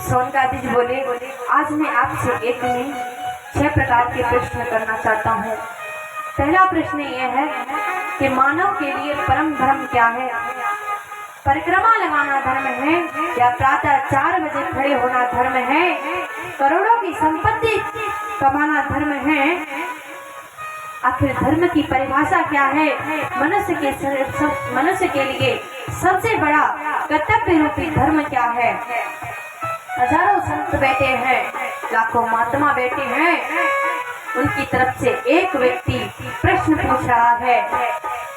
सोनकादी जी बोले, आज मैं आपसे एक नहीं 6 प्रकार के प्रश्न करना चाहता हूँ। पहला प्रश्न यह है कि मानव के लिए परम धर्म क्या है? परिक्रमा लगाना धर्म है या प्रातः 4 बजे खड़े होना धर्म है? करोड़ों की संपत्ति कमाना धर्म है? आखिर धर्म की परिभाषा क्या है? मनुष्य के लिए सबसे बड़ा कर्तव्य रूपी धर्म क्या है? हजारों संत बैठे हैं, लाखों महात्मा बैठे हैं, उनकी तरफ से एक व्यक्ति प्रश्न पूछ रहा है।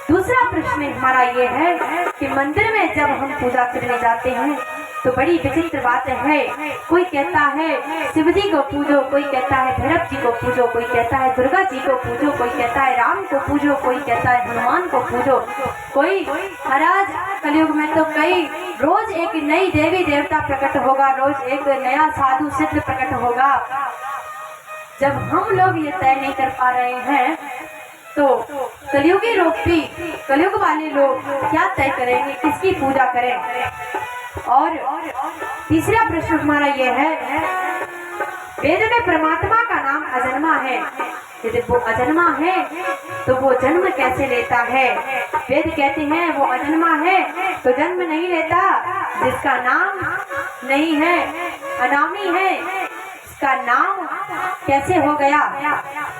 दूसरा प्रश्न हमारा ये है कि मंदिर में जब हम पूजा करने जाते हैं तो बड़ी विचित्र बात है। कोई कहता है शिव जी को पूजो, कोई कहता है भैरव जी को पूजो, कोई कहता है दुर्गा जी को पूजो, कोई कहता है राम को पूजो, कोई कहता है हनुमान को पूजो, कोई महाराज कलयुग में तो कई रोज एक नई देवी देवता प्रकट होगा, रोज एक नया साधु सिद्ध प्रकट होगा। जब हम लोग ये तय नहीं कर पा रहे हैं तो कलयुगी लोग भी, कलयुग वाले लोग क्या तय करेंगे, किसकी पूजा करें? और तीसरा प्रश्न हमारा यह है, वेद में परमात्मा का नाम अजन्मा है, यदि वो अजन्मा है तो वो जन्म कैसे लेता है? वेद कहते हैं वो अजन्मा है तो जन्म नहीं लेता। जिसका नाम नहीं है, अनामी है, इसका नाम कैसे हो गया?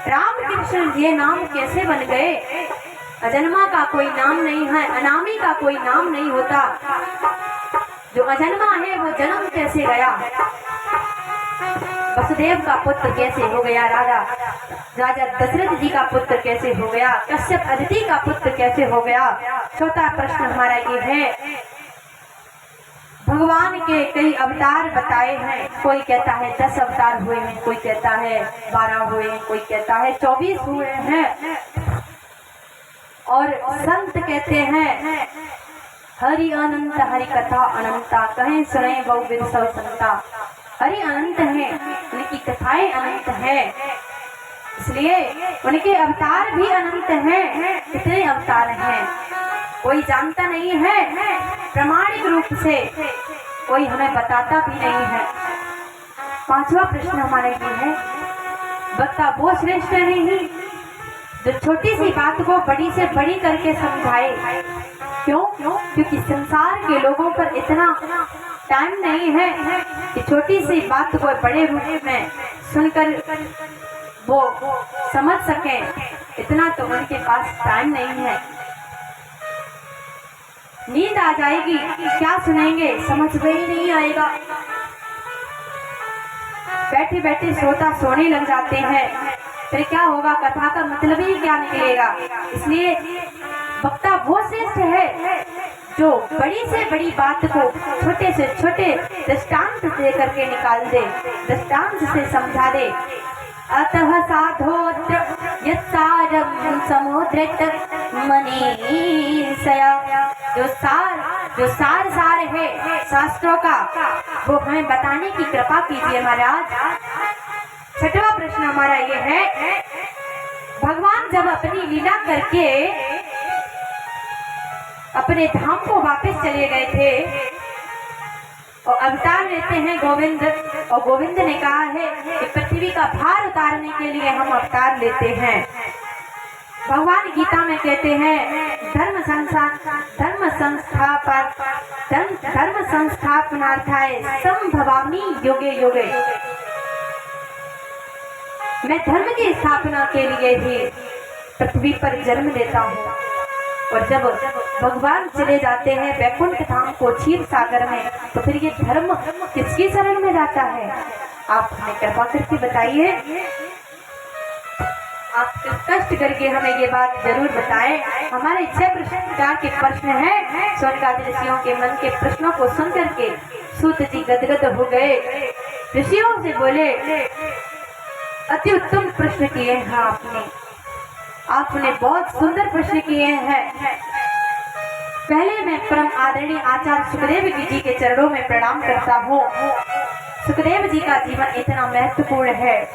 राम कृष्ण ये नाम कैसे बन गए? अजन्मा का कोई नाम नहीं है, अनामी का कोई नाम नहीं होता। जो अजन्मा है वो जन्म कैसे गया? वसुदेव का पुत्र कैसे हो गया? राजा दशरथ जी का पुत्र कैसे हो गया? कश्यप अदिति का पुत्र कैसे हो गया? चौथा प्रश्न हमारा ये है, भगवान के कई अवतार बताए हैं। कोई कहता है 10 अवतार हुए हैं, कोई कहता है 12 हुए हैं, कोई कहता है 24 हुए हैं। और संत कहते हैं हरि अनंत हरि कथा अनंता, कहें सुने बहुविध सब संता। हरि अनंत है, उनकी कथाएं अनंत है, इसलिए उनके अवतार भी अनंत हैं। कितने अवतार हैं कोई जानता नहीं है, प्रामाणिक रूप से कोई हमें बताता भी नहीं है। पांचवा प्रश्न हमारे लिए है, वक्ता वो श्रेष्ठ नहीं जो छोटी सी बात को बड़ी से बड़ी करके समझाए। क्यों? क्योंकि संसार के लोगों पर इतना टाइम नहीं है कि छोटी सी बात को बड़े रूप में सुनकर वो समझ सके, इतना तो उनके पास टाइम नहीं है। नींद आ जाएगी, क्या सुनेंगे समझ में ही नहीं आएगा। बैठे बैठे श्रोता सोने लग जाते हैं, फिर क्या होगा? कथा का मतलब ही क्या निकलेगा? इसलिए वक्ता वो श्रेष्ठ है जो बड़ी से बड़ी बात को छोटे से छोटे दृष्टांत दे करके निकाल दे, दृष्टांत से समझा दे। अतः साधोत्र यत्सारं समुद्रत मनीषया, जो सार है शास्त्रों का, वो हमें बताने की कृपा कीजिए महाराज। छठवां प्रश्न हमारा ये है, भगवान जब अपनी लीला करके अपने धाम को वापस चले गए थे और अवतार लेते हैं गोविंद, और गोविंद ने कहा है कि पृथ्वी का भार उतारने के लिए हम अवतार लेते हैं। भगवान गीता में कहते हैं धर्म संस्थापनार्थाय संभवामि युगे युगे, मैं धर्म की स्थापना के लिए ही पृथ्वी पर जन्म लेता हूँ। और जब भगवान चले जाते हैं वैकुंठ धाम को क्षीर सागर में, तो फिर ये धर्म किसकी शरण में जाता है? आप हमें कृपा करके बताइए, आप कष्ट करके हमें ये बात जरूर बताएं। हमारे 6 प्रकार के प्रश्न हैं। सोनकादी ऋषियों के मन के प्रश्नों को सुन करके सूत जी गदगद हो गए। ऋषियों से बोले, अति उत्तम प्रश्न किए हैं आपने बहुत सुंदर प्रश्न किए हैं। पहले मैं परम आदरणीय आचार्य सुखदेव जी के चरणों में प्रणाम करता हूँ। सुखदेव जी का जीवन इतना महत्वपूर्ण है।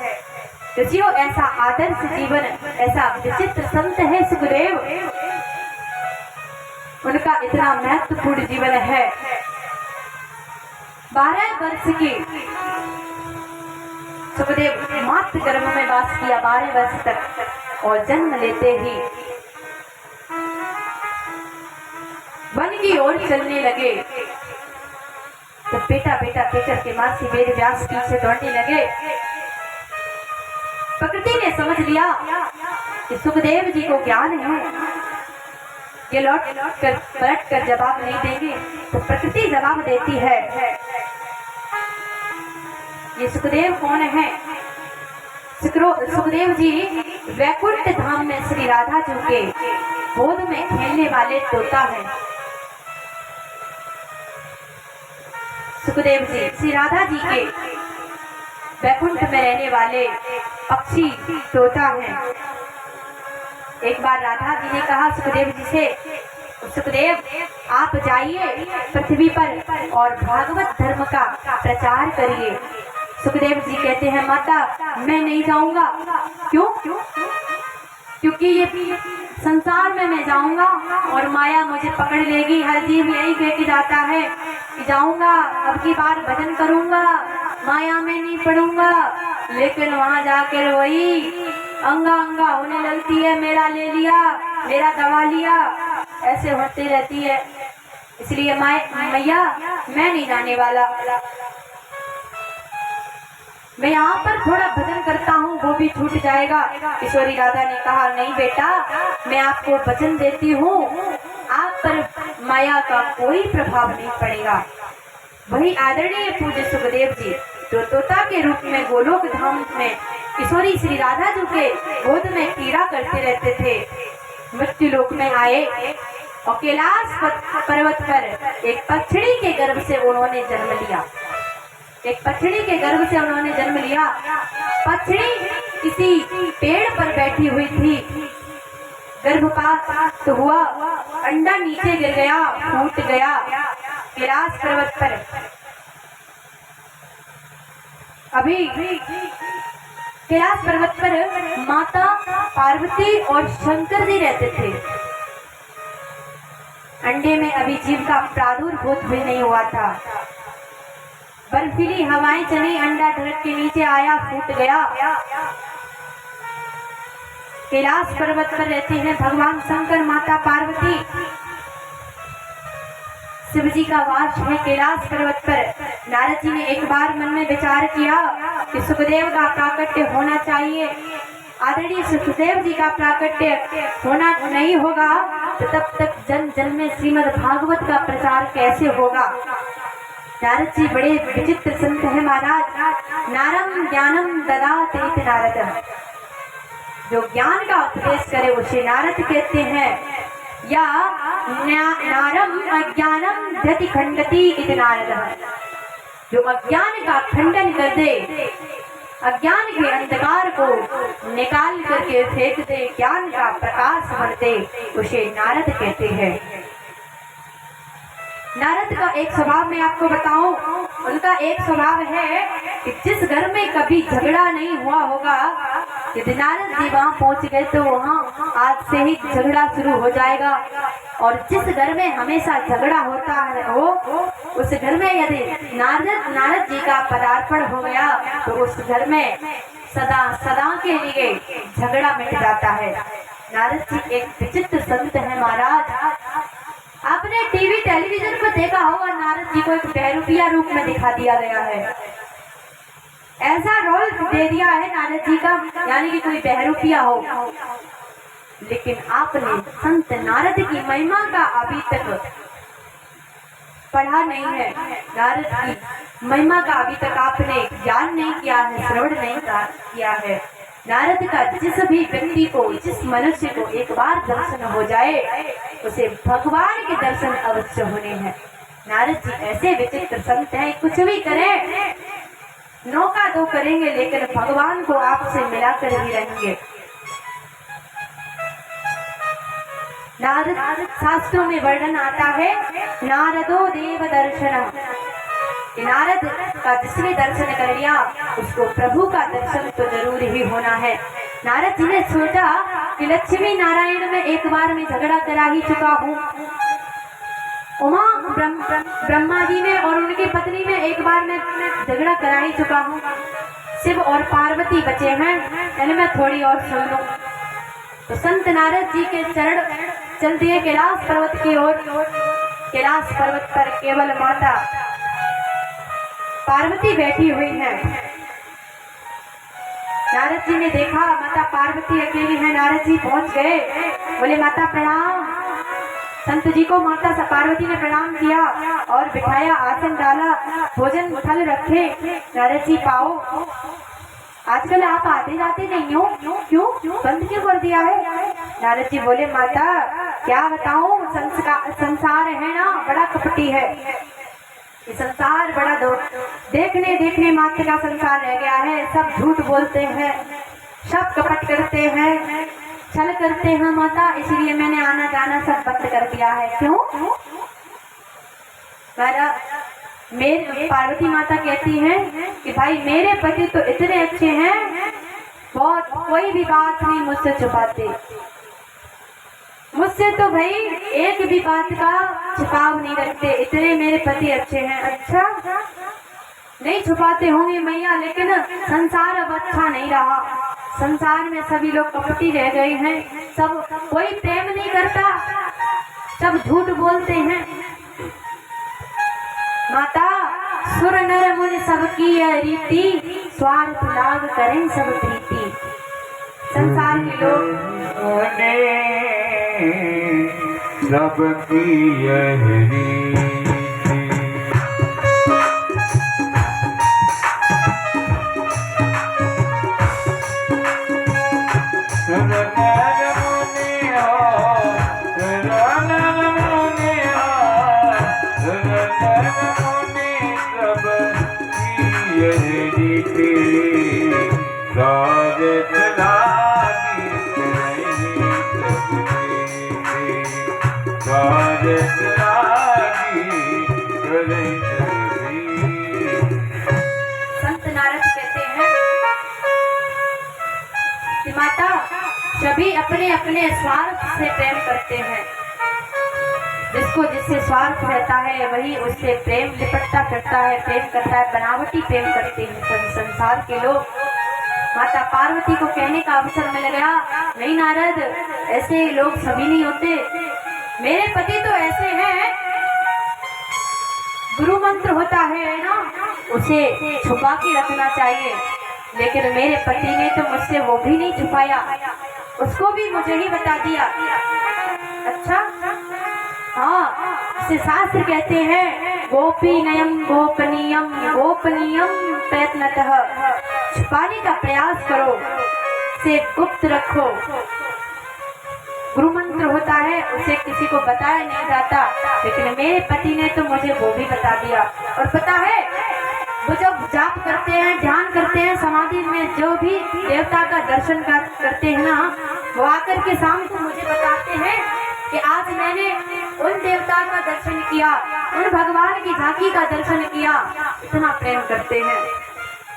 ऋषियों, ऐसा आदर्श जीवन, ऐसा विचित्र संत है सुखदेव, उनका इतना महत्वपूर्ण जीवन है। 12 वर्ष के सुखदेव मातृ गर्भ में वास किया 12 वर्ष तक, और जन्म लेते ही वन की ओर चलने लगे। तो बेटा बेटा कहकर के महर्षि वेद व्यास पीछे दौड़ने लगे। प्रकृति ने समझ लिया कि सुखदेव जी को ज्ञान है, ये लौट कर पलट कर जवाब नहीं देंगे, तो प्रकृति जवाब देती है, ये सुखदेव कौन है? सुखदेव जी वैकुंठ धाम में श्री राधा जी के गोद में खेलने वाले तोता है। सुखदेव जी श्री राधा जी के वैकुंठ में रहने वाले पक्षी तोता हैं। एक बार राधा जी ने कहा सुखदेव जी से, सुखदेव आप जाइए पृथ्वी पर और भागवत धर्म का प्रचार करिए। सुखदेव जी कहते हैं माता मैं नहीं जाऊंगा। क्यों? क्योंकि ये संसार में मैं जाऊंगा और माया मुझे पकड़ लेगी। हर जीव यही कह के जाता है कि जाऊंगा, अब की बार भजन करूंगा, माया में नहीं पड़ूंगा, लेकिन वहां जाकर वही अंगा अंगा होने लगती है, मेरा ले लिया, मेरा दबा लिया, ऐसे होती रहती है। इसलिए मैया मैं नहीं जाने वाला, मैं यहाँ पर थोड़ा भजन करता हूँ वो भी छूट जाएगा। किशोरी राधा ने कहा नहीं बेटा, मैं आपको वचन देती हूँ, आप पर माया का कोई प्रभाव नहीं पड़ेगा। वही आदरणीय पूज्य सुखदेव जी जो तोता के रूप में गोलोक धाम में किशोरी श्री राधा जी के गोद में क्रीड़ा करते रहते थे, मृत्यु लोक में आए और कैलाश पर्वत पर एक पक्षी के गर्भ से उन्होंने जन्म लिया। एक पक्षी के गर्भ से उन्होंने जन्म लिया। पक्षी किसी पेड़ पर बैठी हुई थी, गर्भपात तो हुआ, अंडा नीचे गिर गया, फूट गया कैलाश पर्वत पर। अभी कैलाश पर्वत पर माता पार्वती और शंकर जी रहते थे। अंडे में अभी जीव का प्रादुर्भूत भी नहीं हुआ था। बर्फीली हवाएं चली, अंडा ढलक के नीचे आया, फूट गया। कैलाश पर्वत पर रहते हैं भगवान शंकर, माता पार्वती, शिव जी का वास है कैलाश पर्वत पर। नारद जी ने एक बार मन में विचार किया कि सुखदेव का प्राकट्य होना चाहिए। आदरणीय सुखदेव जी का प्राकट्य होना नहीं होगा तो तब तक जन जन में श्रीमद् भागवत का प्रचार कैसे होगा। नारद जी बड़े विचित्र संत है महाराज। नारम ज्ञानम ददाति इति नारद, जो ज्ञान का उपदेश करे उसे नारद कहते हैं, या नारम अज्ञानम धति खंडति इति नारद, जो अज्ञान का खंडन कर दे, अज्ञान के अंधकार को निकाल करके फेंक दे, ज्ञान का प्रकाश भर दे, उसे नारद कहते हैं। नारद का एक स्वभाव मैं आपको बताऊं, उनका एक स्वभाव है कि जिस घर में कभी झगड़ा नहीं हुआ होगा, यदि नारद जी वहां पहुंच गए तो वहां आज से ही झगड़ा शुरू हो जाएगा। और जिस घर में हमेशा झगड़ा होता है वो उस घर में यदि नारद जी का पदार्पण हो गया तो उस घर में सदा सदा के लिए झगड़ा मिट जाता है। नारद जी एक विचित्र संत है महाराज। आपने टीवी टेलीविजन पर देखा होगा, नारद जी को एक बहरूपिया रूप में दिखा दिया गया है। ऐसा रोल दे दिया है नारद जी का, यानी कि कोई बहरूपिया हो। लेकिन आपने संत नारद की महिमा का अभी तक पढ़ा नहीं है। नारद की महिमा का अभी तक आपने ज्ञान नहीं किया है, श्रवण नहीं किया है। नारद का जिस भी व्यक्ति को, जिस मनुष्य को एक बार दर्शन हो जाए उसे भगवान के दर्शन अवश्य होने हैं। नारद जी ऐसे विचित्र संत हैं, कुछ भी करें, नौका दो करेंगे लेकिन भगवान को आपसे मिलाकर ही रहेंगे। नारद शास्त्रों में वर्णन आता है, नारदो देव दर्शन, नारद का जिसने दर्शन कर लिया उसको प्रभु का दर्शन तो जरूर ही होना है। नारद जी ने सोचा कि लक्ष्मी नारायण में एक बार मैं झगड़ा करा ही चुका हूँ, उमा ब्रह्मा जी में और उनकी पत्नी में एक बार मैं झगड़ा करा ही चुका हूँ। शिव और पार्वती बचे हैं, पहले मैं थोड़ी और सुन लूं। तो संत नारद जी के चरण चल दिए कैलाश पर्वत की ओर। कैलाश पर्वत पर केवल माता पार्वती बैठी हुई है। नारद जी ने देखा माता पार्वती अकेली है। नारद जी पहुंच गए, बोले माता प्रणाम। संत जी को माता पार्वती ने प्रणाम किया और बिठाया, आसन डाला, भोजन फल रखे। नारद जी पाओ, आजकल आप आते जाते नहीं हो, क्यों बंद क्यों कर दिया है? नारद जी बोले माता क्या बताऊं, संसार है ना बड़ा कपटी है। ये संसार बड़ा देखने मात्र का संसार रह गया है। सब झूठ बोलते हैं, सब कपट करते हैं, छल करते हैं माता, इसलिए मैंने आना जाना सब बंद कर दिया है। क्यों? मेरे पार्वती माता कहती हैं कि भाई मेरे पति तो इतने अच्छे हैं, बहुत कोई भी बात नहीं मुझसे छुपाते। मुझसे तो भाई एक भी बात का छुपाव नहीं रखते, इतने मेरे पति अच्छे हैं। अच्छा नहीं छुपाते होंगे मैया, लेकिन संसार अब अच्छा नहीं रहा। संसार में सभी लोग कपटी रह गए हैं, सब कोई प्रेम नहीं करता, सब झूठ बोलते हैं। माता सुर नर मुनि सबकी यह रीति, स्वार्थ लाभ करें सब प्रीति। संसार के लोग सबकी यह रीति, सुर नर मुनि संत नारद कहते हैं कि माता सभी अपने अपने स्वार्थ से प्रेम करते हैं। जिसको जिससे स्वार्थ रहता है वही उससे प्रेम लिपटता फिरता है, प्रेम करता है, बनावटी प्रेम करते हैं संसार के लोग। माता पार्वती को कहने का अवसर मिल गया, नहीं नारद ऐसे लोग सभी नहीं होते, मेरे पति तो ऐसे हैं, गुरु मंत्र होता है ना, उसे छुपा के रखना चाहिए, लेकिन मेरे पति ने तो मुझसे वो भी नहीं छुपाया, उसको भी मुझे ही बता दिया। अच्छा हाँ, इसे शास्त्र कहते हैं गोपीनयम गोपनीयम गोपनीयम प्रयत्नतः, छुपाने का प्रयास करो, से गुप्त रखो। गुरु मंत्र होता है उसे किसी को बताया नहीं जाता, लेकिन मेरे पति ने तो मुझे वो भी बता दिया। और पता है वो जब जाप करते हैं, ध्यान करते हैं, समाधि में जो भी देवता का दर्शन करते हैं ना, वो आकर के शाम को मुझे बताते हैं कि आज मैंने उन देवता का दर्शन किया, उन भगवान की झांकी का दर्शन किया। इतना प्रेम करते हैं।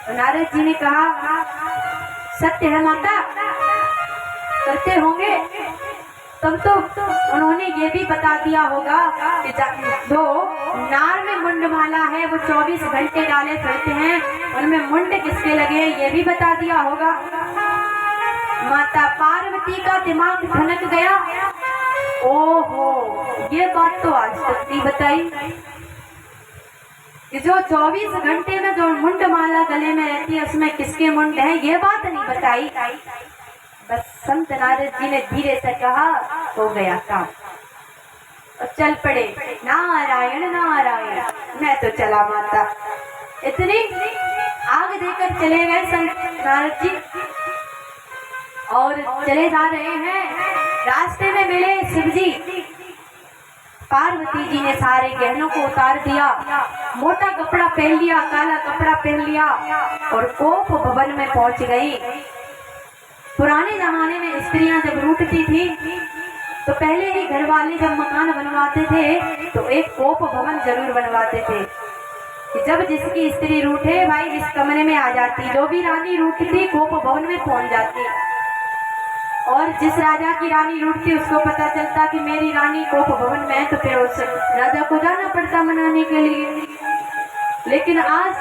तो नारद जी ने कहा सत्य है माता, करते होंगे, तब तो उन्होंने ये भी बता दिया होगा कि जो नार में मुंडमाला है वो 24 घंटे डाले फिरते हैं, उनमें मुंड किसके लगे ये भी बता दिया होगा। माता पार्वती का दिमाग ठनक गया, ओहो ये बात तो आज तक नहीं बताई कि जो 24 घंटे में जो मुंडमाला गले में रहती है उसमें किसके मुंड है, ये बात नहीं बताई। बस संत नारद जी ने धीरे से कहा हो गया काम, और चल पड़े, नारायण नारायण, मैं तो चला माता। इतनी आग देकर चले गए संत नारद जी और चले जा रहे हैं। रास्ते में मिले शिव जी, पार्वती जी ने सारे गहनों को उतार दिया, मोटा कपड़ा पहन लिया, काला कपड़ा पहन लिया और कोप भवन में पहुंच गई। पुराने जमाने में स्त्रियां जब रूठती थी तो पहले ही घर वाले जब मकान बनवाते थे तो एक कोप भवन जरूर बनवाते थे कि जब जिसकी स्त्री रूठे भाई इस कमरे में आ जाती, जो भी रानी रूठती कोप भवन में पहुंच जाती। और जिस राजा की रानी लूटती उसको पता चलता कि मेरी रानी कोप भवन में है, तो फिर उस राजा को जाना पड़ता मनाने के लिए। लेकिन आज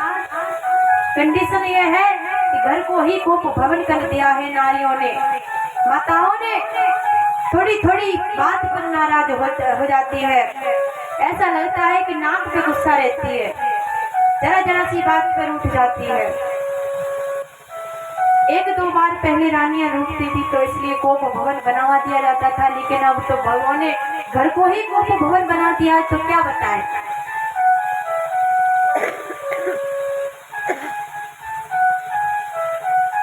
कंडीशन ये है कि घर को ही कोप भवन कर दिया है नारियों ने। माताओं ने थोड़ी थोड़ी बात पर नाराज हो जाती है। ऐसा लगता है कि नाक पे गुस्सा रहती है, जरा जरा सी बात पर उठ जाती है। एक दो बार पहले रानियां लूटती थी तो इसलिए कोप भवन बनवा दिया जाता था, लेकिन अब तो भगवान ने घर को ही कोप भवन बना दिया है, तो क्या बताएं।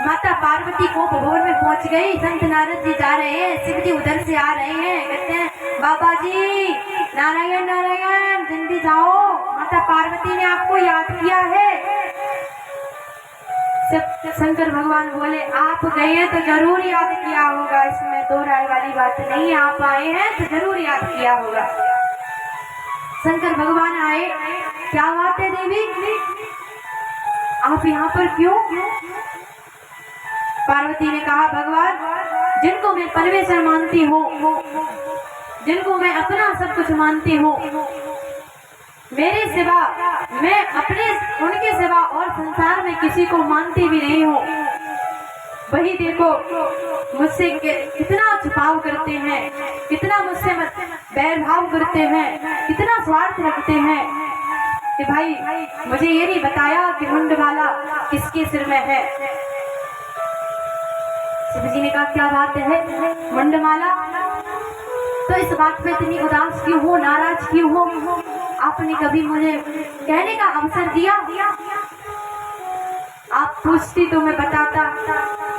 माता पार्वती कोप भवन में पहुंच गई। संत नारद जी जा रहे हैं, शिव जी उधर से आ रहे हैं, कहते हैं बाबा जी नारायण नारायण जल्दी जाओ, माता पार्वती ने आपको याद किया है। शंकर भगवान बोले आप गए हैं तो जरूर याद किया होगा, इसमें दो राय वाली बात नहीं है, आप आए हैं तो जरूर याद किया होगा। शंकर भगवान आए, क्या बात है देवी, आप यहाँ पर क्यों? पार्वती ने कहा भगवान, जिनको मैं परमेश्वर मानती हूँ, जिनको मैं अपना सब कुछ मानती हूँ, मेरे सिवा मैं उनके सिवा और संसार में किसी को मानती भी नहीं हूँ। वही देखो मुझसे कितना छुपाव करते हैं, कितना मुझसे बैर भाव करते हैं, कितना स्वार्थ रखते हैं कि भाई मुझे ये नहीं बताया कि मुंडमाला किसके सिर में है। शिव जी ने कहा क्या बात है मुंडमाला, तो इस बात पे इतनी उदास क्यों हो, नाराज क्यों हो? आपने कभी मुझे कहने का अवसर दिया? आप पूछती तो मैं बताता,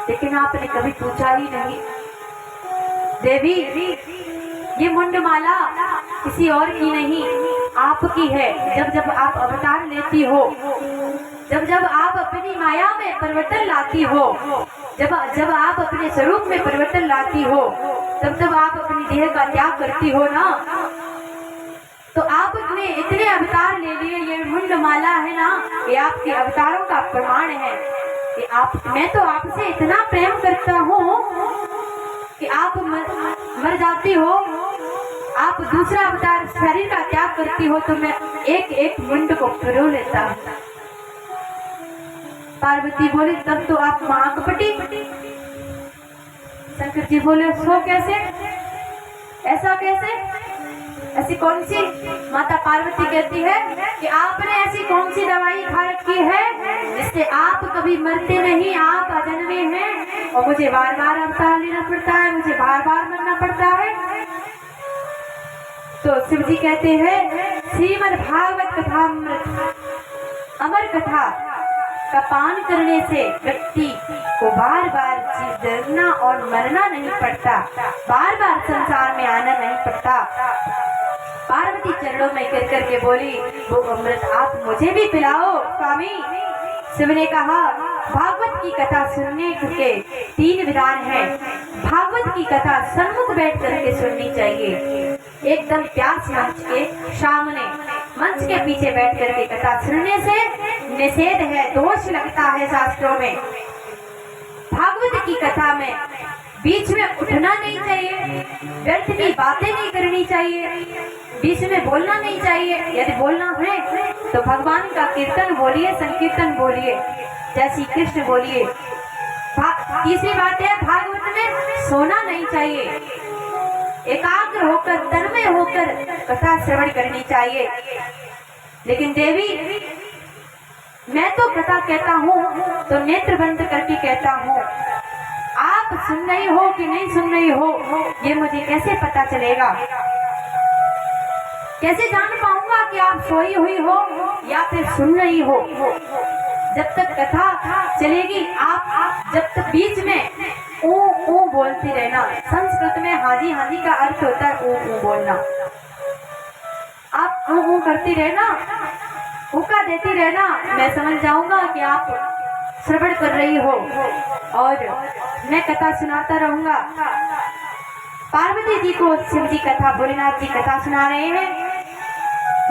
लेकिन आपने कभी पूछा ही नहीं। देवी ये मुंडमाला किसी और की नहीं, आपकी है। जब जब आप अवतार लेती हो, जब जब आप अपनी माया में परिवर्तन लाती हो, जब जब आप अपने स्वरूप में परिवर्तन लाती हो, तब जब आप अपनी देह का त्याग करती हो ना, तो आपने इतने अवतार ले लिए। ये मुंडमाला है ना, ये आपके अवतारों का प्रमाण है कि मैं तो आपसे इतना प्रेम करता हूँ कि आप मर जाती हो, आप दूसरा अवतार शरीर का त्याग करती हो, तो मैं एक एक मुंड को पिरो लेता हूँ। पार्वती बोली तब तो आप मां कपटी। शंकर जी बोले सो कैसे, ऐसा कैसे, ऐसी कौन सी? माता पार्वती कहती है कि आपने ऐसी कौन सी दवाई खा रखी है जिससे आप कभी मरते नहीं, आप अजन्मे हैं और मुझे बार बार अवतार लेना पड़ता है, मुझे बार बार मरना पड़ता है। तो शिव जी कहते हैं श्रीमद् भागवत कथा अमर कथा का पान करने से व्यक्ति को बार बार जन्मना और मरना नहीं पड़ता, बार बार संसार में आना नहीं पड़ता। पार्वती चरणों में गिर करके बोली वो अमृत आप मुझे भी पिलाओ स्वामी। शिव ने कहा भागवत की कथा सुनने के 3 विधान हैं। भागवत की कथा सन्मुख बैठ करके सुननी चाहिए, एकदम प्यास मंच के सामने, मंच के पीछे बैठ करके कथा सुनने से निषेध है, दोष लगता है शास्त्रों में। भागवत की कथा में बीच में उठना नहीं चाहिए, व्यर्थ की बातें नहीं करनी चाहिए, बीच में बोलना नहीं चाहिए। यदि बोलना है तो भगवान का कीर्तन बोलिए, संकीर्तन बोलिए, जय श्री कृष्ण बोलिए। तीसरी बात है भागवत में सोना नहीं चाहिए, एकाग्र होकर तन्मय होकर कथा श्रवण करनी चाहिए। लेकिन देवी मैं तो कथा कहता हूँ तो नेत्र बंद करके कहता हूँ, आप सुन रही हो कि नहीं सुन रही हो ये मुझे कैसे पता चलेगा? कैसे जान पाऊंगा कि आप सोई हुई हो या फिर सुन रही हो? जब तक कथा चलेगी आप जब तक बीच में ऊ बोलती रहना। संस्कृत में हाजी हाजी का अर्थ होता है ऊ बोलना। आप ऊ करती रहना, हुक्का देती रहना, मैं समझ जाऊंगा कि आप श्रवण कर रही हो और मैं कथा सुनाता रहूंगा। पार्वती जी को शिव जी कथा, भोलेनाथ जी कथा सुना रहे हैं,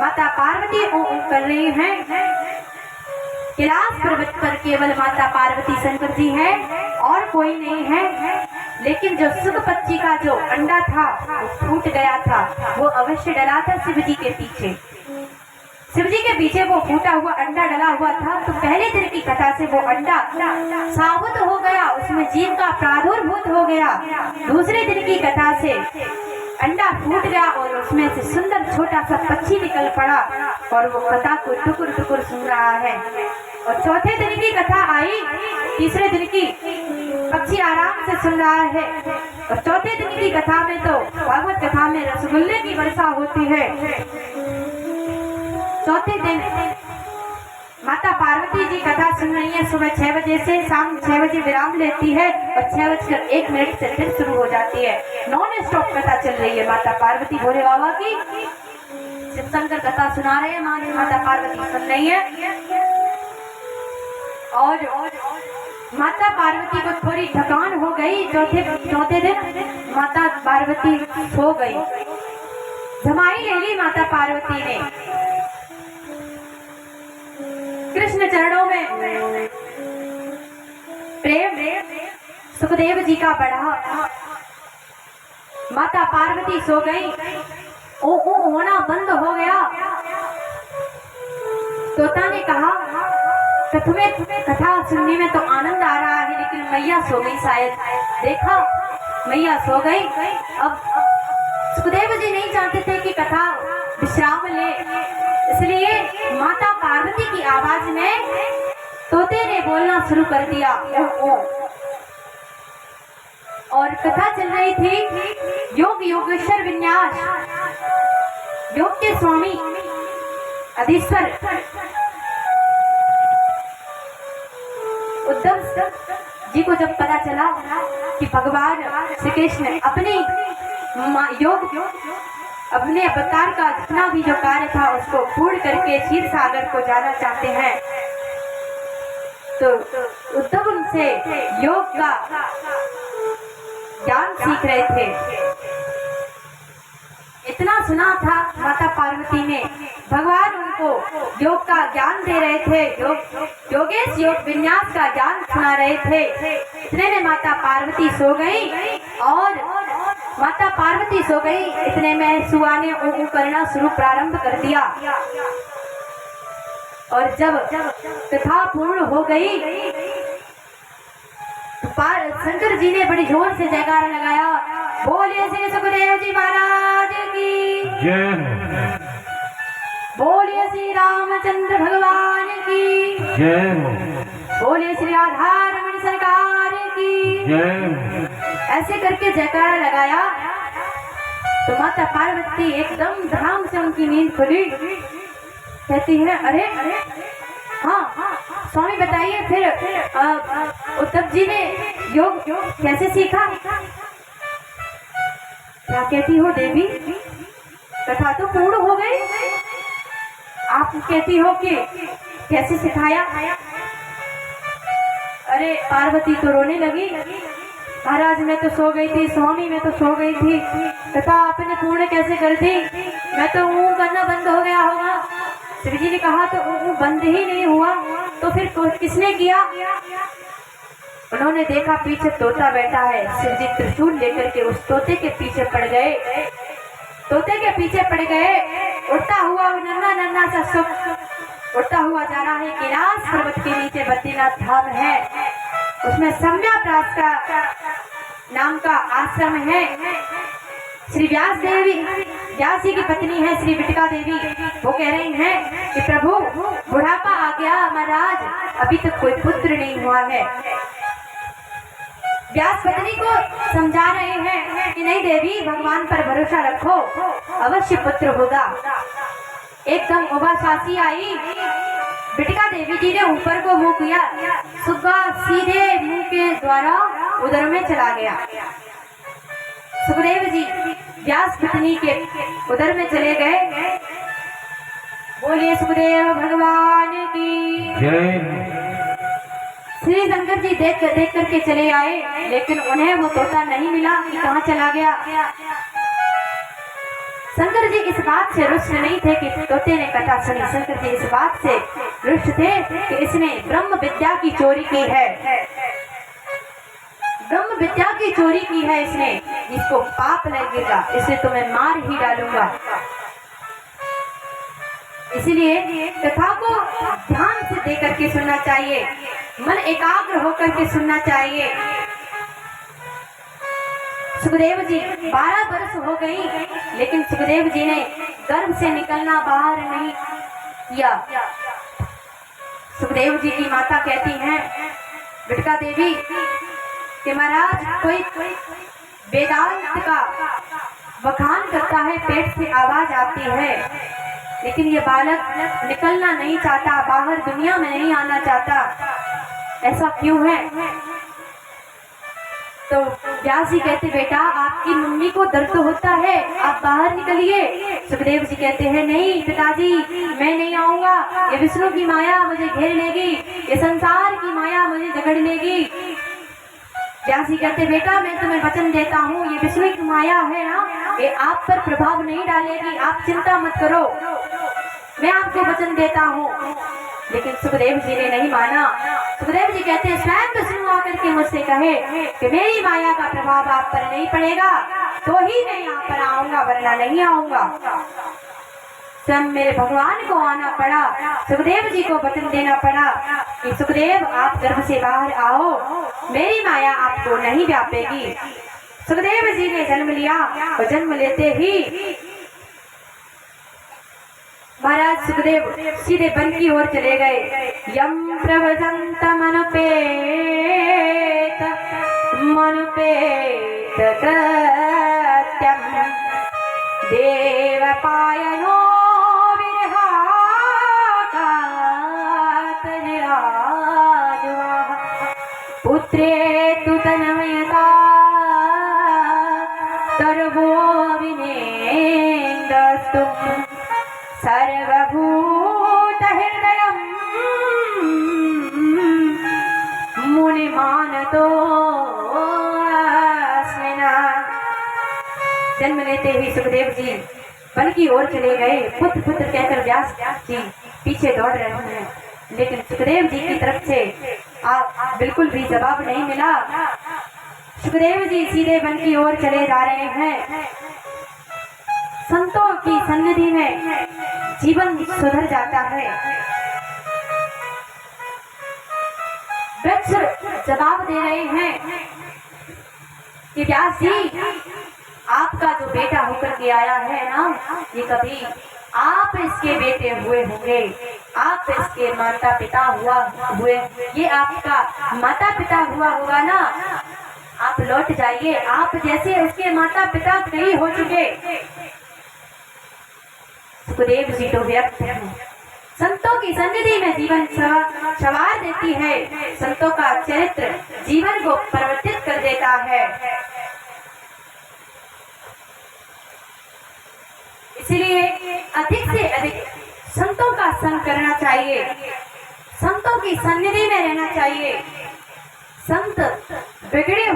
माता पार्वती कर रही हैं। कैलाश पर्वत पर केवल माता पार्वती शंकर जी हैं और कोई नहीं है। लेकिन जो सुख पक्षी का जो अंडा था वो फूट गया था। वो अवश्य डला था शिव जी के पीछे। शिव जी के पीछे वो फूटा हुआ अंडा डला हुआ था। तो पहले दिन की कथा से वो अंडा साबुत हो गया, उसमें जीव का प्रादुर्भूत हो गया। दूसरे दिन की कथा से अंडा फूट गया और उसमें से सुंदर छोटा सा पक्षी निकल पड़ा और वो कथा को टुकुर टुकुर सुन रहा है। और चौथे दिन की कथा आई, तीसरे दिन की पक्षी आराम से सुन रहा है। और चौथे दिन की कथा में तो भागवत कथा में रसगुल्ले की वर्षा होती है। चौथे दिन माता पार्वती जी कथा सुन रही है। सुबह 6 बजे से शाम 6 बजे विराम लेती है और 6:01 से फिर शुरू हो जाती है। नॉन स्टॉप कथा चल रही है माता पार्वती भोले बाबा की। शिव शंकर कथा सुना रहे हैं, माता पार्वती सुन रही है। और माता पार्वती को थोड़ी थकान हो गई। चौथे दिन माता पार्वती सो गई। जमाई ले ली माता पार्वती ने। कृष्ण चरणों में प्रेम सुखदेव जी का बढ़ा। माता पार्वती सो गई। ओ होना बंद हो गया। तोता ने कहा कि तुम्हें कथा सुनने में तो आनंद आ रहा है, लेकिन मैया सो गई शायद। देखा मैया सो गई। अब सुखदेव जी नहीं चाहते थे कि कथा विश्राम ले, इसलिए माता पार्वती की आवाज में तोते ने बोलना शुरू कर दिया ओ। और कथा चल रही थी योग योगेश्वर विन्यास, योग के स्वामी अधीश्वर उद्धव जी को जब पता चला कि भगवान श्री कृष्ण अपने अवतार का जितना भी जो कार्य था उसको पूर्ण करके क्षीर सागर को जाना चाहते हैं, तो उद्धव उनसे योग का ज्ञान सीख रहे थे। इतना सुना था माता पार्वती ने, भगवान उनको योग का ज्ञान दे रहे थे, योगेश योग विन्यास का ज्ञान सुना रहे थे। इतने में माता पार्वती सो गई। और माता पार्वती सो गई, इतने में सुआ ने ऊ करना शुरू प्रारंभ कर दिया। और जब कथा पूर्ण हो गई तो शंकर जी ने बड़ी जोर से जयकारा लगाया, बोलिए श्री सुखदेव जी महाराज की जय, बोलिए श्री रामचंद्र भगवान की जय, बोलिए श्री राधारमण सरकार की जय। ऐसे करके जयकारा लगाया। तो माता पार्वती एकदम धड़ाम से उनकी नींद खुली। कहती है अरे हाँ स्वामी बताइए फिर उद्धव जी ने योग कैसे सीखा? क्या कहती हो देवी, कथा तो पूर्ण हो गई, आप कहती हो कि कैसे सिखाया? अरे पार्वती तो रोने लगी, महाराज मैं तो सो गई थी, स्वामी मैं तो सो गई थी, कथा आपने पूर्ण कैसे कर दी? मैं तो ऊँ करना बंद हो गया होगा। शिव जी ने कहा तो ऊँ बंद ही नहीं हुआ, तो फिर किसने किया? उन्होंने देखा पीछे तोता बैठा है। शिव जी त्रिशूल लेकर के उस तोते के पीछे पड़ गए। तोते के पीछे पड़ गए। उड़ता हुआ नन्ना नन्ना सा सुख उड़ता हुआ जा रहा है। कैलाश पर्वत के नीचे बद्रीनाथ धाम है, उसमें सम्याप्रास का नाम का आश्रम है। श्री व्यास जी की पत्नी है श्री बिटिका देवी। वो कह रही हैं कि प्रभु बुढ़ापा आ गया महाराज, अभी तक कोई पुत्र नहीं हुआ है। व्यास पत्नी को समझा रहे हैं कि नहीं देवी, भगवान पर भरोसा रखो, अवश्य पुत्र होगा। एकदम उबासासी आई। बिटिका देवी जी ने ऊपर को मुंह किया, सुग्गा सीधे मुंह के द्वारा उदर में चला गया। सुखदेव जी व्यास पत्नी के उदर में चले गए। बोलिए सुखदेव भगवान की जय। श्री शंकर जी देख करके चले आए, लेकिन उन्हें वो तोता नहीं मिला कि कहाँ चला गया। शंकर जी इस बात से रुष्ट नहीं थे कि तोते ने कथा सुनी। शंकर जी इस बात से रुष्ट थे कि इसने ब्रह्म विद्या की चोरी की है। ब्रह्म विद्या की चोरी की है इसने, इसको पाप लगेगा, इसे तो मैं मार ही डालूंगा। इसलिए कथा को ध्यान से दे करके सुनना चाहिए, मन एकाग्र होकर के सुनना चाहिए। सुखदेव जी 12 वर्ष हो गई, लेकिन सुखदेव जी ने गर्भ से निकलना बाहर नहीं किया। सुखदेव जी की माता कहती हैं बिटका देवी कि महाराज कोई वेदांत का बखान करता है, पेट से आवाज आती है, लेकिन ये बालक निकलना नहीं चाहता, बाहर दुनिया में नहीं आना चाहता, ऐसा क्यों है? तो व्यास जी कहते बेटा आपकी मम्मी को दर्द होता है, आप बाहर निकलिए। सुखदेव जी कहते हैं नहीं पिताजी मैं नहीं आऊंगा, ये विष्णु की माया मुझे घेर लेगी, ये संसार की माया मुझे जकड़ लेगी। व्यास जी कहते बेटा मैं तुम्हें वचन देता हूँ, ये विष्णु की माया है ना, ये आप पर प्रभाव नहीं डालेगी, आप चिंता मत करो, मैं आपको वचन देता हूँ। लेकिन सुखदेव जी ने नहीं माना। सुखदेव जी कहते हैं स्वयं विष्णु आकर के मुझसे कहे कि मेरी माया का प्रभाव आप पर नहीं पड़ेगा तो ही मैं यहाँ पर आऊंगा, वरना नहीं आऊंगा। स्वयं मेरे भगवान को आना पड़ा, सुखदेव जी को वचन देना पड़ा कि सुखदेव आप गर्भ से बाहर आओ, मेरी माया आपको नहीं व्यापेगी। सुखदेव जी ने जन्म लिया और जन्म लेते ही महाराज सुखदेव सीधे वन की ओर चले गए। यम प्रवजंत मनुपेत कृत्यम देवपायनो विरहाकातराजवाः पुत्रे तु तन्मयता सर्वो विनेन्दस्तु सर्वभूत हृदयम् मुनिमानतो अस्मिन्। जन्म लेते ही सुखदेव जी वन की ओर चले गए। पुत्र पुत्र कहकर व्यास जी पीछे दौड़ रहे हैं, लेकिन सुखदेव जी की तरफ से बिल्कुल भी जवाब नहीं मिला। सुखदेव जी सीधे वन की ओर चले जा रहे हैं। संतों की सन्निधि में जीवन सुधर जाता है। वृक्ष जवाब दे रहे हैं कि व्यास जी आपका जो बेटा होकर के आया है ना, ये कभी आप इसके बेटे हुए होंगे, आप इसके माता पिता हुए, ये आपका माता पिता हुआ होगा ना, आप लौट जाइए, आप जैसे उसके माता पिता नहीं हो चुके। सुखदेव जी तो व्यक्त हैं, संतों की सन्निधि में जीवन सवार देती है, संतों का चरित्र जीवन को परिवर्तित कर देता है। इसलिए अधिक से अधिक संतों का संग करना चाहिए, संतों की सन्निधि में रहना चाहिए। संत बिगड़े